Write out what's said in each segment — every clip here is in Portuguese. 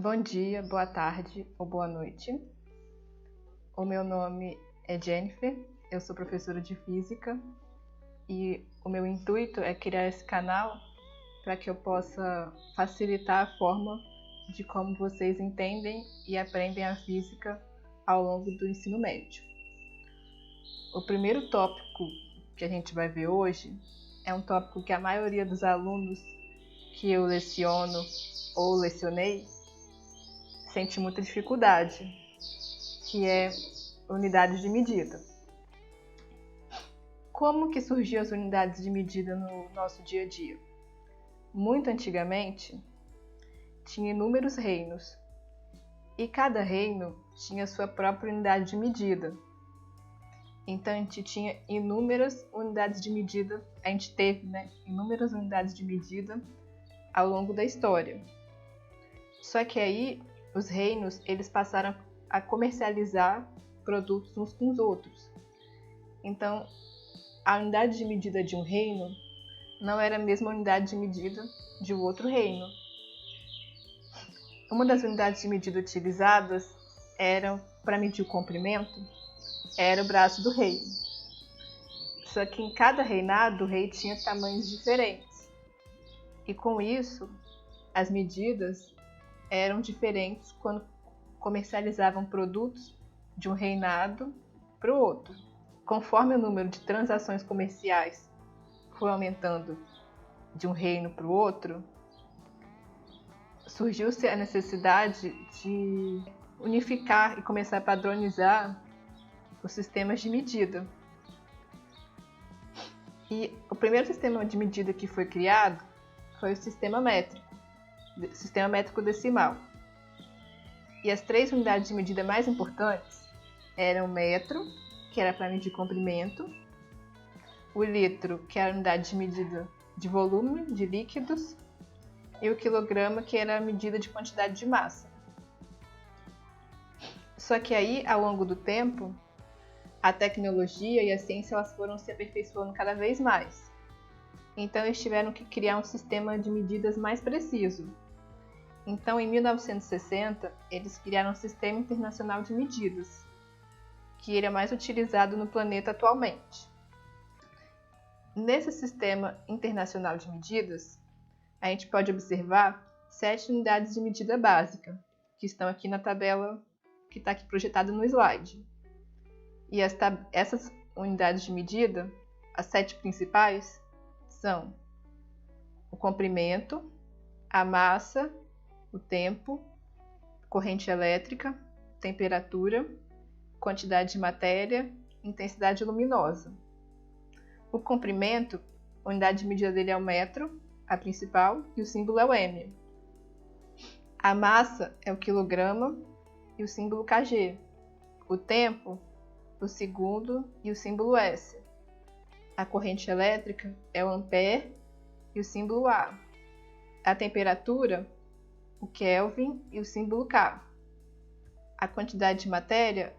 Bom dia, boa tarde ou boa noite. O meu nome é Jennifer, eu sou professora de Física e o meu intuito é criar esse canal para que eu possa facilitar a forma de como vocês entendem e aprendem a Física ao longo do ensino médio. O primeiro tópico que a gente vai ver hoje é um tópico que a maioria dos alunos que eu leciono ou lecionei sente muita dificuldade, que é unidades de medida. Como que surgiam as unidades de medida no nosso dia a dia? Muito antigamente, tinha inúmeros reinos, e cada reino tinha sua própria unidade de medida. Então a gente tinha inúmeras unidades de medida, a gente teve, inúmeras unidades de medida ao longo da história. Só que aí os reinos eles passaram a comercializar produtos uns com os outros. Então a unidade de medida de um reino não era a mesma unidade de medida de um outro reino. Uma das unidades de medida utilizadas para medir o comprimento era o braço do rei. Só que em cada reinado o rei tinha tamanhos diferentes. E com isso, as medidas eram diferentes quando comercializavam produtos de um reinado para o outro. Conforme o número de transações comerciais foi aumentando de um reino para o outro, surgiu-se a necessidade de unificar e começar a padronizar os sistemas de medida. E o primeiro sistema de medida que foi criado foi o sistema métrico decimal. E as três unidades de medida mais importantes eram o metro, que era para medir comprimento, o litro, que era a unidade de medida de volume de líquidos, e o quilograma, que era a medida de quantidade de massa. Só que aí, ao longo do tempo, a tecnologia e a ciência elas foram se aperfeiçoando cada vez mais. Então eles tiveram que criar um sistema de medidas mais preciso. Então, em 1960, eles criaram um Sistema Internacional de Medidas, que ele é mais utilizado no planeta atualmente. Nesse Sistema Internacional de Medidas, a gente pode observar 7 unidades de medida básica, que estão aqui na tabela que está aqui projetada no slide. E essas unidades de medida, as 7 principais, são o comprimento, a massa, o tempo, corrente elétrica, temperatura, quantidade de matéria, intensidade luminosa. O comprimento, a unidade de medida dele é o metro, a principal, e o símbolo é o M. A massa é o quilograma e o símbolo kg. O tempo, o segundo e o símbolo S. A corrente elétrica é o ampere e o símbolo A. A temperatura, o Kelvin e o símbolo K. A quantidade de matéria,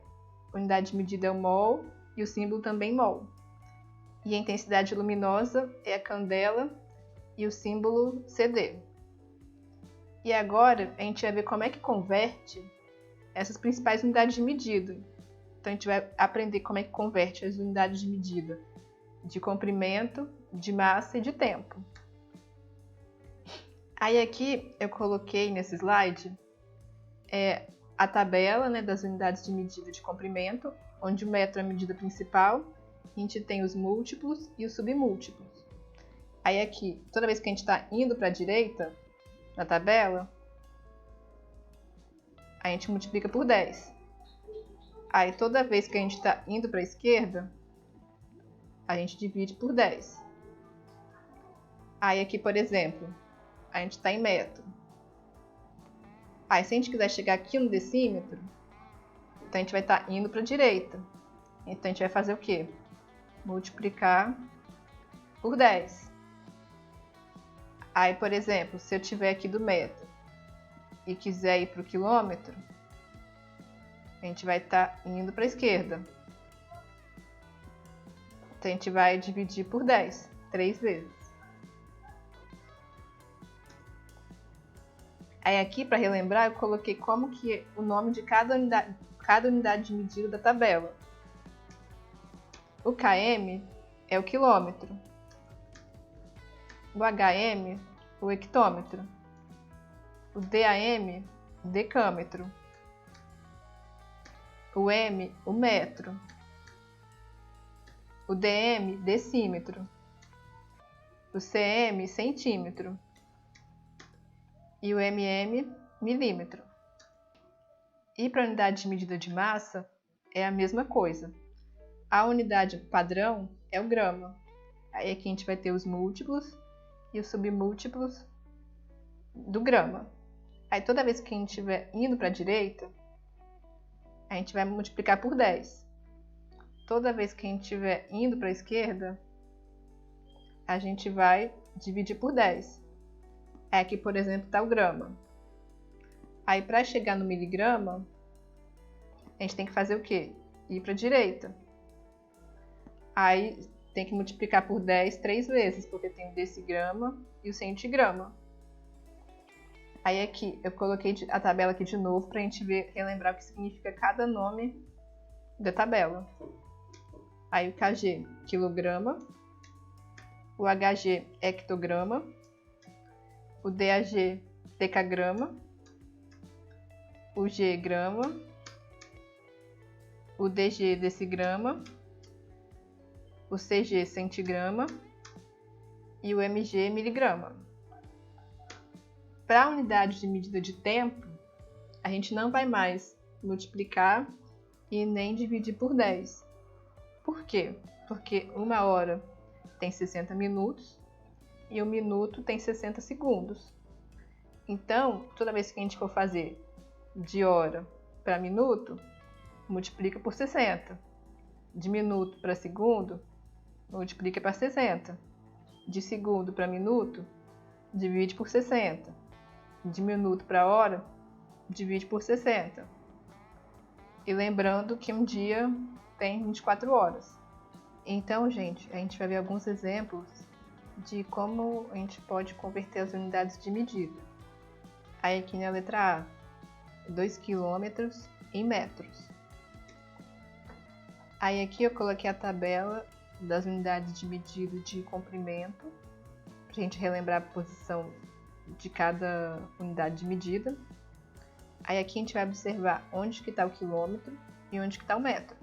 a unidade de medida é o mol e o símbolo também mol. E a intensidade luminosa é a candela e o símbolo CD. E agora a gente vai ver como é que converte essas principais unidades de medida. Então a gente vai aprender como é que converte as unidades de medida de comprimento, de massa e de tempo. Aí aqui eu coloquei nesse slide a tabela das unidades de medida de comprimento, onde o metro é a medida principal, a gente tem os múltiplos e os submúltiplos. Aí aqui, toda vez que a gente está indo para a direita na tabela, a gente multiplica por 10. Aí toda vez que a gente está indo para a esquerda, a gente divide por 10. Aí aqui, por exemplo, a gente está em metro. Aí se a gente quiser chegar aqui no decímetro, então a gente vai estar indo para a direita. Então a gente vai fazer o quê? Multiplicar por 10. Aí, por exemplo, se eu estiver aqui do metro e quiser ir para o quilômetro, a gente vai estar indo para a esquerda. Então a gente vai dividir por 10, 3 vezes. Aí aqui, para relembrar, eu coloquei como que é o nome de cada unidade de medida da tabela. O km é o quilômetro. O hm, o hectômetro. O DAM, o decâmetro. O m, o metro. O dm, decímetro. O cm, centímetro. E o mm, milímetro. E para a unidade de medida de massa, é a mesma coisa. A unidade padrão é o grama. Aí aqui a gente vai ter os múltiplos e os submúltiplos do grama. Aí toda vez que a gente estiver indo para a direita, a gente vai multiplicar por 10. Toda vez que a gente estiver indo para a esquerda, a gente vai dividir por 10. Aqui, por exemplo, está o grama. Aí, para chegar no miligrama, a gente tem que fazer o quê? Ir para a direita. Aí, tem que multiplicar por 10 3 vezes, porque tem o decigrama e o centigrama. Aí, aqui, eu coloquei a tabela aqui de novo para a gente relembrar o que significa cada nome da tabela. Aí, o kg, quilograma. O hg, hectograma. O DAG, decagrama. O G, grama. O DG, decigrama. O CG, centigrama. E o MG, miligrama. Para a unidade de medida de tempo, a gente não vai mais multiplicar e nem dividir por 10. Por quê? Porque 1 hora tem 60 minutos e 1 minuto tem 60 segundos. Então, toda vez que a gente for fazer de hora para minuto, multiplica por 60. De minuto para segundo, multiplica para 60. De segundo para minuto, divide por 60. De minuto para hora, divide por 60. E lembrando que um dia tem 24 horas. Então, gente, a gente vai ver alguns exemplos de como a gente pode converter as unidades de medida. Aí aqui na letra A, 2 km em metros. Aí aqui eu coloquei a tabela das unidades de medida de comprimento, para a gente relembrar a posição de cada unidade de medida. Aí aqui a gente vai observar onde que está o quilômetro e onde que está o metro.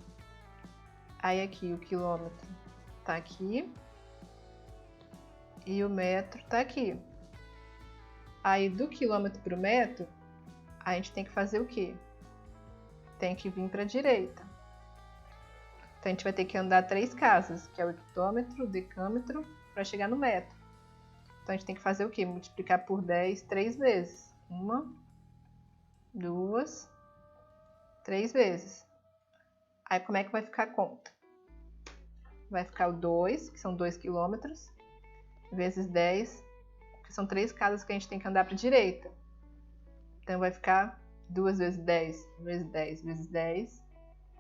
Aí aqui o quilômetro está aqui e o metro está aqui. Aí do quilômetro para o metro, a gente tem que fazer o quê? Tem que vir para a direita. Então a gente vai ter que andar 3 casas, que é o hectômetro, o decâmetro, para chegar no metro. Então a gente tem que fazer o quê? Multiplicar por 10 3 vezes. 1, 2, 3 vezes. Aí como é que vai ficar a conta? Vai ficar o 2, que são 2 km, vezes 10, que são 3 casas que a gente tem que andar para a direita. Então vai ficar 2 vezes 10, vezes 10, vezes 10,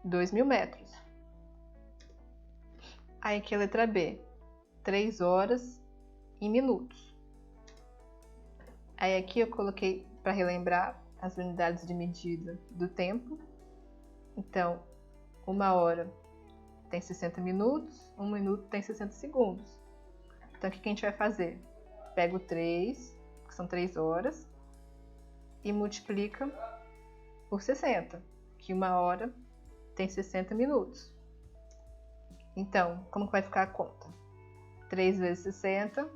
2.000 metros. Aí aqui a letra B, 3 horas em minutos. Aí aqui eu coloquei para relembrar as unidades de medida do tempo. Então, 1 hora tem 60 minutos, 1 minuto tem 60 segundos. Então, o que a gente vai fazer? Pega o 3, que são 3 horas, e multiplica por 60, que 1 hora tem 60 minutos. Então, como que vai ficar a conta? 3 vezes 60,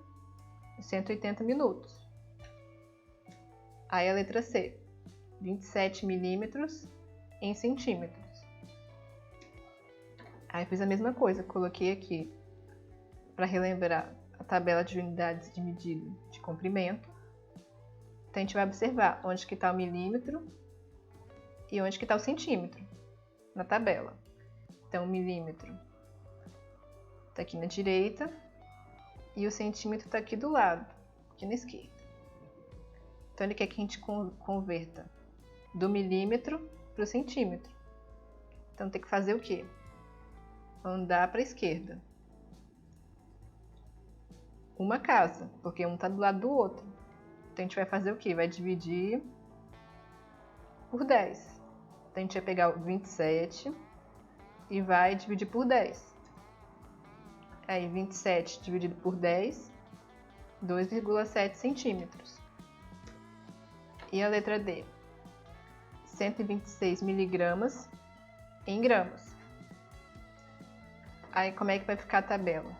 180 minutos. Aí a letra C, 27 milímetros em centímetros. Aí fiz a mesma coisa, coloquei aqui para relembrar a tabela de unidades de medida de comprimento. Então a gente vai observar onde que está o milímetro e onde que está o centímetro na tabela. Então o milímetro está aqui na direita e o centímetro está aqui do lado, aqui na esquerda. Então ele quer que a gente converta do milímetro para o centímetro. Então tem que fazer o quê? Andar para a esquerda. Uma casa, porque um está do lado do outro. Então Então a gente vai fazer o quê? Vai dividir por 10. Então a gente vai pegar o 27 e vai dividir por 10. Aí 27 dividido por 10, 2,7 centímetros. E a letra D? 126 miligramas em gramas. Aí como é que vai ficar a tabela?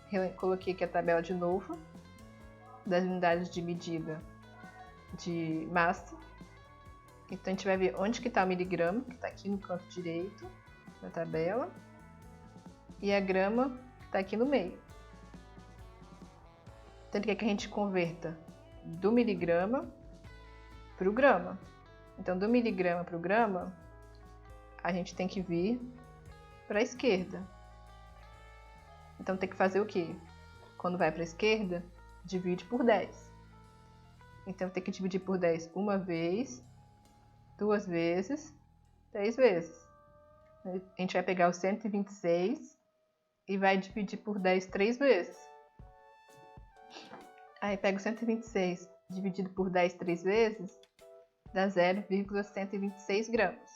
Eu coloquei aqui a tabela de novo, das unidades de medida de massa. Então a gente vai ver onde que está o miligrama, que está aqui no canto direito da tabela, e a grama, que está aqui no meio. Então ele quer que a gente converta do miligrama para o grama. Então do miligrama para o grama, a gente tem que vir para a esquerda. Então tem que fazer o quê? Quando vai para a esquerda, divide por 10. Então tem que dividir por 10 uma vez, 2 vezes, 3 vezes. A gente vai pegar o 126 e vai dividir por 10 3 vezes. Aí pega o 126 dividido por 10 3 vezes, dá 0,126 gramas.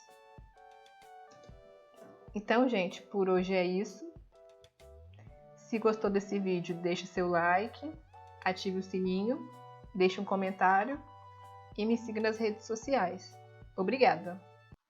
Então, gente, por hoje é isso. Se gostou desse vídeo, deixe seu like, ative o sininho, deixe um comentário e me siga nas redes sociais. Obrigada!